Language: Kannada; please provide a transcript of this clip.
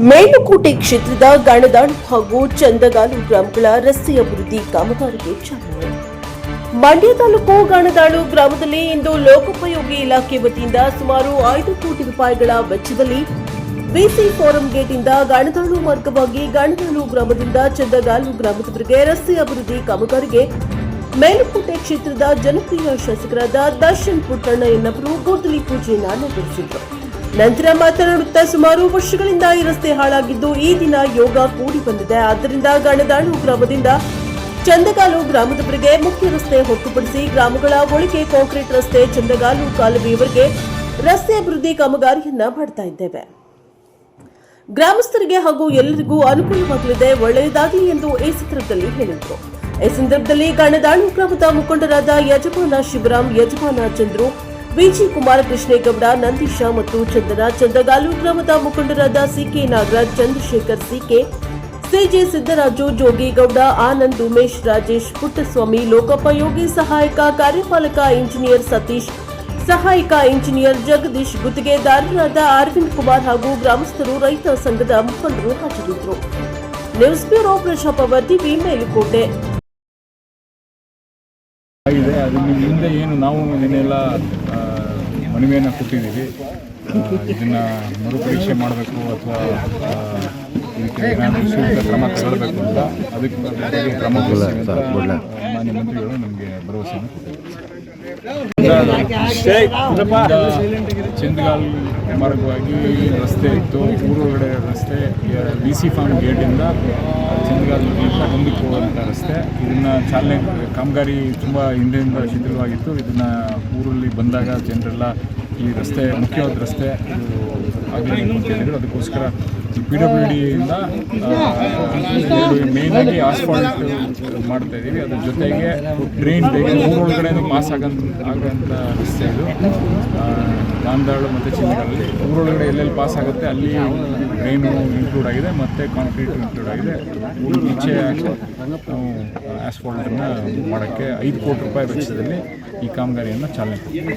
ಮೇಲುಕೋಟೆ ಕ್ಷೇತ್ರದ ಗಾಣದಾಳು ಹಾಗೂ ಚಂದಗಾಲು ಗ್ರಾಮಗಳ ರಸ್ತೆ ಅಭಿವೃದ್ಧಿ ಕಾಮಗಾರಿಗೆ ಚಾಲನೆ. ಮಂಡ್ಯ ತಾಲೂಕು ಗಾಣದಾಳು ಗ್ರಾಮದಲ್ಲಿ ಇಂದು ಲೋಕೋಪಯೋಗಿ ಇಲಾಖೆ ವತಿಯಿಂದ ಸುಮಾರು 5 ಕೋಟಿ ರೂಪಾಯಿಗಳ ವೆಚ್ಚದಲ್ಲಿ ಬಿಸಿ ಫಾರಂ ಗೇಟ್ನಿಂದ ಗಾಣದಾಳು ಮಾರ್ಗವಾಗಿ ಗಾಣದಾಳು ಗ್ರಾಮದಿಂದ ಚಂದಗಾಲು ಗ್ರಾಮದವರೆಗೆ ರಸ್ತೆ ಅಭಿವೃದ್ಧಿ ಕಾಮಗಾರಿಗೆ ಮೇಲುಕೋಟೆ ಕ್ಷೇತ್ರದ ಜನಪ್ರಿಯ ಶಾಸಕರಾದ ದರ್ಶನ್ ಪುಟ್ಟಣ್ಣ ಎನ್ನವರು ಗುದ್ದಲಿ ಪೂಜೆಯನ್ನು ನೆರವೇರಿಸಿದರು. ನಂತರ ಮಾತನಾಡುತ್ತಾ ಸುಮಾರು ವರ್ಷಗಳಿಂದ ಈ ರಸ್ತೆ ಹಾಳಾಗಿದ್ದು ಈ ದಿನ ಯೋಗ ಕೂಡಿ ಬಂದಿದೆ. ಆದ್ದರಿಂದ ಗಾಣದಾಳು ಗ್ರಾಮದಿಂದ ಚಂದಗಾಲು ಗ್ರಾಮದವರೆಗೆ ಮುಖ್ಯ ರಸ್ತೆ ಹೊರತುಪಡಿಸಿ ಗ್ರಾಮಗಳ ಒಳಗೆ ಕಾಂಕ್ರೀಟ್ ರಸ್ತೆ, ಚಂದಗಾಲು ಕಾಲುವೆಯವರೆಗೆ ರಸ್ತೆ ಅಭಿವೃದ್ಧಿ ಕಾಮಗಾರಿಯನ್ನ ಮಾಡ್ತಾ ಇದ್ದೇವೆ. ಗ್ರಾಮಸ್ಥರಿಗೆ ಹಾಗೂ ಎಲ್ಲರಿಗೂ ಅನುಕೂಲವಾಗಲಿದೆ, ಒಳ್ಳೆಯದಾಗಲಿ ಎಂದು ಈ ಸಂದರ್ಭದಲ್ಲಿ ಹೇಳಿದರು. ಈ ಸಂದರ್ಭದಲ್ಲಿ ಗಾಣದಾಳು ಗ್ರಾಮದ ಮುಖಂಡರಾದ ಯಜಮಾನ ಶಿವರಾಮ್, ಯಜಮಾನ ಚಂದ್ರು, ಬಿಜಿ ಕುಮಾರ, ಕೃಷ್ಣೇಗೌಡ, ನಂದೀಶ ಮತ್ತು ಚಂದನ, ಚಂದಗಾಲು ಗ್ರಾಮದ ಮುಖಂಡರಾದ CK Nagaraj, Chandrashekhar, CK, CJ Siddaraju, Jogegowda, Anand, Umesh, Rajesh, Puttaswamy, ಲೋಕೋಪಯೋಗಿ ಸಹಾಯಕ ಕಾರ್ಯಪಾಲಕ ಇಂಜಿನಿಯರ್ ಸತೀಶ್, ಸಹಾಯಕ ಇಂಜಿನಿಯರ್ ಜಗದೀಶ್, ಗುತ್ತಿಗೆದಾರರಾದ ಅರವಿಂದ್ ಕುಮಾರ್ ಹಾಗೂ ಗ್ರಾಮಸ್ಥರು, ರೈತ ಸಂಘದ ಮುಖಂಡರು ಹಾಜರಿದ್ದರು. News bureau, Praja power TV, Melukote. ಅದು ಹಿಂದೆ ಏನು ನಾವು ಏನೆಲ್ಲ ಮನವಿಯನ್ನು ಕೊಟ್ಟಿದ್ದೀವಿ, ಇದನ್ನು ಮರುಪರೀಕ್ಷೆ ಮಾಡಬೇಕು ಅಥವಾ ಇದಕ್ಕೆ ಏನಾದರೂ ಸೂಕ್ತ ಕ್ರಮ ತಗೊಳ್ಬೇಕು ಅಂತ ಅದಕ್ಕೆ ಕ್ರಮ ಮಾನ್ಯ ಮಂತ್ರಿಗಳು ನಮಗೆ ಭರವಸೆಯನ್ನು ಕೊಟ್ಟಿದ್ದಾರೆ. ಚಂದಗಾಲ್ ಮಾರ್ಗವಾಗಿ ರಸ್ತೆ ಇತ್ತು, ಊರೊಳಗಡೆ ರಸ್ತೆ, ಬಿಸಿ ಫಾರ್ಮ್ ಗೇಟಿಂದ ಚಂದಗಾಲ್ ಮುಂದಕ್ಕೆ ಹೋಗುವಂಥ ರಸ್ತೆ, ಇದನ್ನು ಚಾಲನೆ ಕಾಮಗಾರಿ ತುಂಬ ಹಿಂದೆಯಿಂದ ಶಿಥಿಲವಾಗಿತ್ತು. ಇದನ್ನು ಊರಲ್ಲಿ ಬಂದಾಗ ಜನರೆಲ್ಲ ಈ ರಸ್ತೆ ಮುಖ್ಯವಾದ ರಸ್ತೆ ಆಗಬೇಕು ಅಂತ ಹೇಳಿದರು. ಅದಕ್ಕೋಸ್ಕರ PWDಯಿಂದ ಮೇಯ್ನಾಗಿ ಆಸ್ಫಾಲ್ಟ್ ಮಾಡ್ತಾ ಇದ್ದೀವಿ. ಅದ್ರ ಜೊತೆಗೆ ಡ್ರೈನ್ ಊರೊಳಗಡೆ ಪಾಸ್ ಆಗೋಂಥ ರಸ್ತೆ ಇದು. ಗಾಣದಾಳು ಮತ್ತು ಚಂದಗಾಲಲ್ಲಿ ಊರೊಳಗಡೆ ಎಲ್ಲೆಲ್ಲಿ ಪಾಸ್ ಆಗುತ್ತೆ ಅಲ್ಲಿ ಡ್ರೈನು ಇನ್ಕ್ಲೂಡ್ ಆಗಿದೆ ಮತ್ತು ಕಾಂಕ್ರೀಟ್ ಇನ್ಕ್ಲೂಡ್ ಆಗಿದೆ. ಈಚೆ ಆಸ್ಫಾಲ್ಟನ್ನು ಮಾಡೋಕ್ಕೆ 5 ಕೋಟಿ ರೂಪಾಯಿ ವೆಚ್ಚದಲ್ಲಿ ಈ ಕಾಮಗಾರಿಯನ್ನು ಚಾಲನೆ ಕೊಡ್ತೀವಿ.